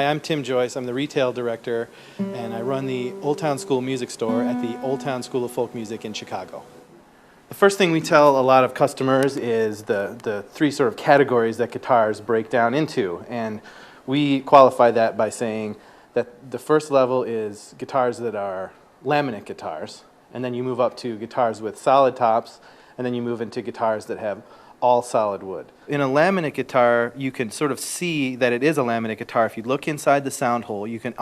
I'm Tim Joyce. I'm the retail director, and I run the Old Town School Music Store at the Old Town School of Folk Music in Chicago. The first thing we tell a lot of customers is the three sort of categories that guitars break down into, and we qualify that by saying that the first level is guitars that are laminate guitars, and then you move up to guitars with solid tops, and then you move into guitars that have all solid wood. In a laminate guitar, you can sort of see that it is a laminate guitar. If you look inside the sound hole, you can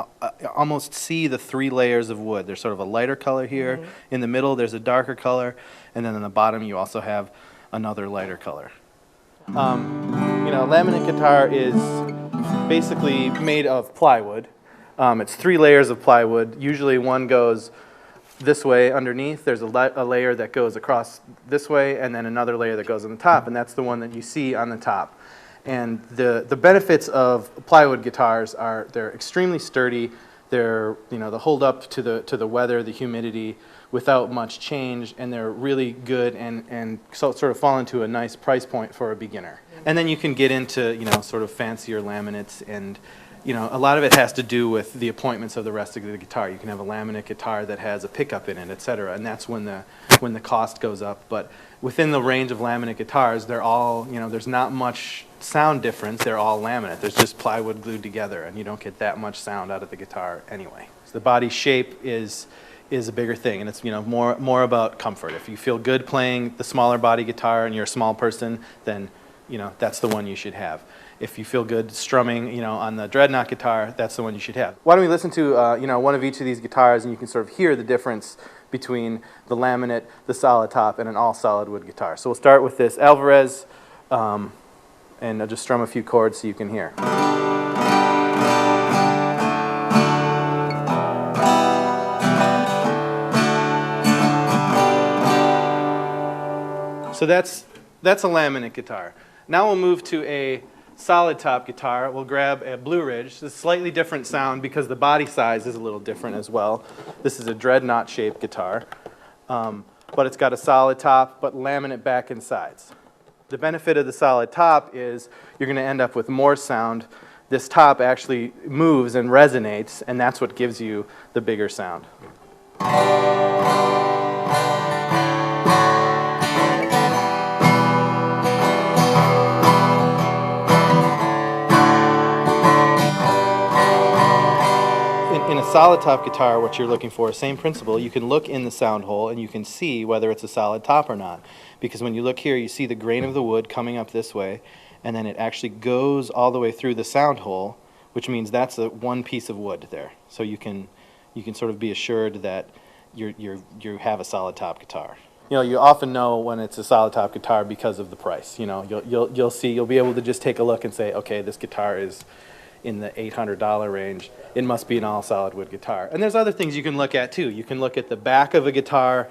almost see the three layers of wood. There's sort of a lighter color here. Mm-hmm. In the middle, there's a darker color. And then on the bottom, you also have another lighter color. You know, a laminate guitar is basically made of plywood. It's three layers of plywood. Usually one goes this way underneath. There's a layer that goes across this way, and then another layer that goes on the top, and that's the one that you see on the top. And the benefits of plywood guitars are they're extremely sturdy. They're, you know, they hold up to the weather, the humidity, without much change, and they're really good and so sort of fall into a nice price point for a beginner. And then you can get into, you know, sort of fancier laminates, and you know, a lot of it has to do with the appointments of the rest of the guitar. You can have a laminate guitar that has a pickup in it, etc., and that's when the cost goes up. But within the range of laminate guitars, they're all, you know, there's not much sound difference. They're all laminate. There's just plywood glued together, and you don't get that much sound out of the guitar anyway. So the body shape is a bigger thing, and it's, you know, more about comfort. If you feel good playing the smaller body guitar and you're a small person, then, you know, that's the one you should have. If you feel good strumming, you know, on the dreadnought guitar, that's the one you should have. Why don't we listen to, you know, one of each of these guitars, and you can sort of hear the difference between the laminate, the solid top, and an all solid wood guitar. So we'll start with this Alvarez, and I'll just strum a few chords so you can hear. So that's a laminate guitar. Now we'll move to a solid top guitar. We'll grab a Blue Ridge. It's a slightly different sound because the body size is a little different as well. This is a dreadnought shaped guitar, but it's got a solid top but laminate back and sides. The benefit of the solid top is you're going to end up with more sound. This top actually moves and resonates, and that's what gives you the bigger sound. In a solid top guitar, what you're looking for, same principle, you can look in the sound hole and you can see whether it's a solid top or not. Because when you look here, you see the grain of the wood coming up this way, and then it actually goes all the way through the sound hole, which means that's one piece of wood there. So you can sort of be assured that you have a solid top guitar. You know, you often know when it's a solid top guitar because of the price. You know, you'll be able to just take a look and say, okay, this guitar is in the $800 range. It must be an all solid wood guitar. And there's other things you can look at too. You can look at the back of a guitar,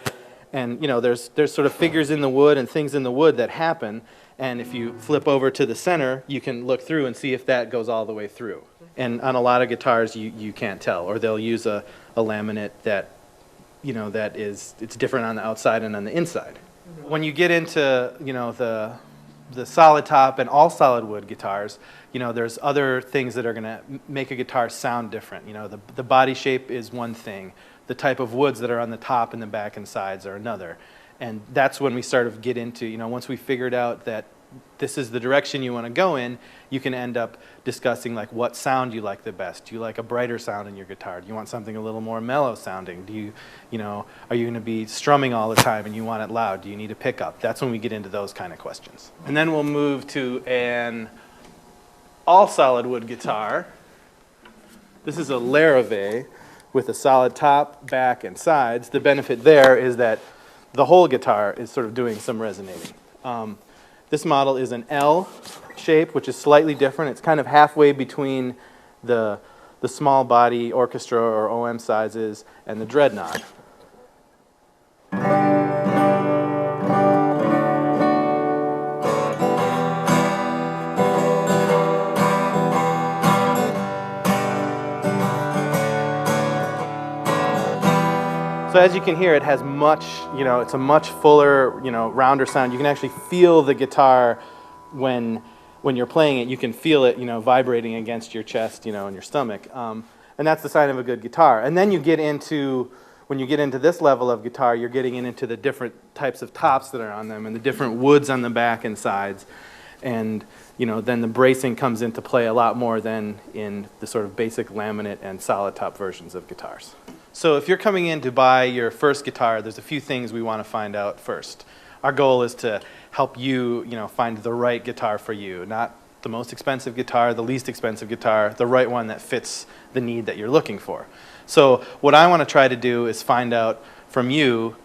and you know, there's sort of figures in the wood and things in the wood that happen, and if you flip over to the center, you can look through and see if that goes all the way through. And on a lot of guitars you can't tell, or they'll use a laminate that, you know, it's different on the outside and on the inside. When you get into, you know, the solid top and all solid wood guitars, you know, there's other things that are going to make a guitar sound different. You know, the body shape is one thing. The type of woods that are on the top and the back and sides are another. And that's when we sort of get into, you know, once we figured out that this is the direction you want to go in, you can end up discussing like what sound you like the best. Do you like a brighter sound in your guitar? Do you want something a little more mellow sounding? You know, are you going to be strumming all the time and you want it loud? Do you need a pickup? That's when we get into those kind of questions. And then we'll move to an all solid wood guitar. This is a Larrivee with a solid top, back, and sides. The benefit there is that the whole guitar is sort of doing some resonating. This model is an L shape, which is slightly different. It's kind of halfway between the small body orchestra or OM sizes and the dreadnought. So as you can hear, it has much, you know, it's a much fuller, you know, rounder sound. You can actually feel the guitar when when you're playing it, you can feel it, vibrating against your chest, and your stomach. And that's the sign of a good guitar. And then when you get into this level of guitar, you're getting into the different types of tops that are on them and the different woods on the back and sides. And then the bracing comes into play a lot more than in the sort of basic laminate and solid top versions of guitars. So if you're coming in to buy your first guitar, there's a few things we want to find out first. Our goal is to help you, find the right guitar for you, not the most expensive guitar, the least expensive guitar, the right one that fits the need that you're looking for. So what I want to try to do is find out from you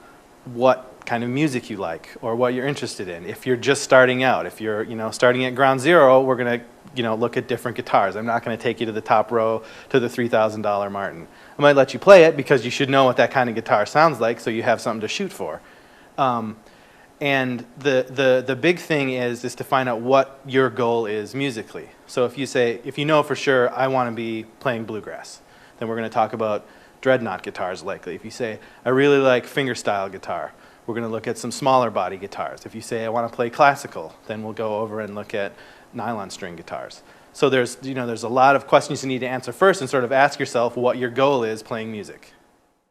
what kind of music you like or what you're interested in. If you're just starting out, if you're starting at ground zero, we're going to look at different guitars. I'm not going to take you to the top row to the $3,000 Martin. I might let you play it because you should know what that kind of guitar sounds like so you have something to shoot for. And the big thing is to find out what your goal is musically. So if you know for sure I want to be playing bluegrass, then we're going to talk about dreadnought guitars likely. If you say I really like fingerstyle guitar, we're going to look at some smaller body guitars. If you say I want to play classical, then we'll go over and look at nylon string guitars. So there's a lot of questions you need to answer first and sort of ask yourself what your goal is playing music.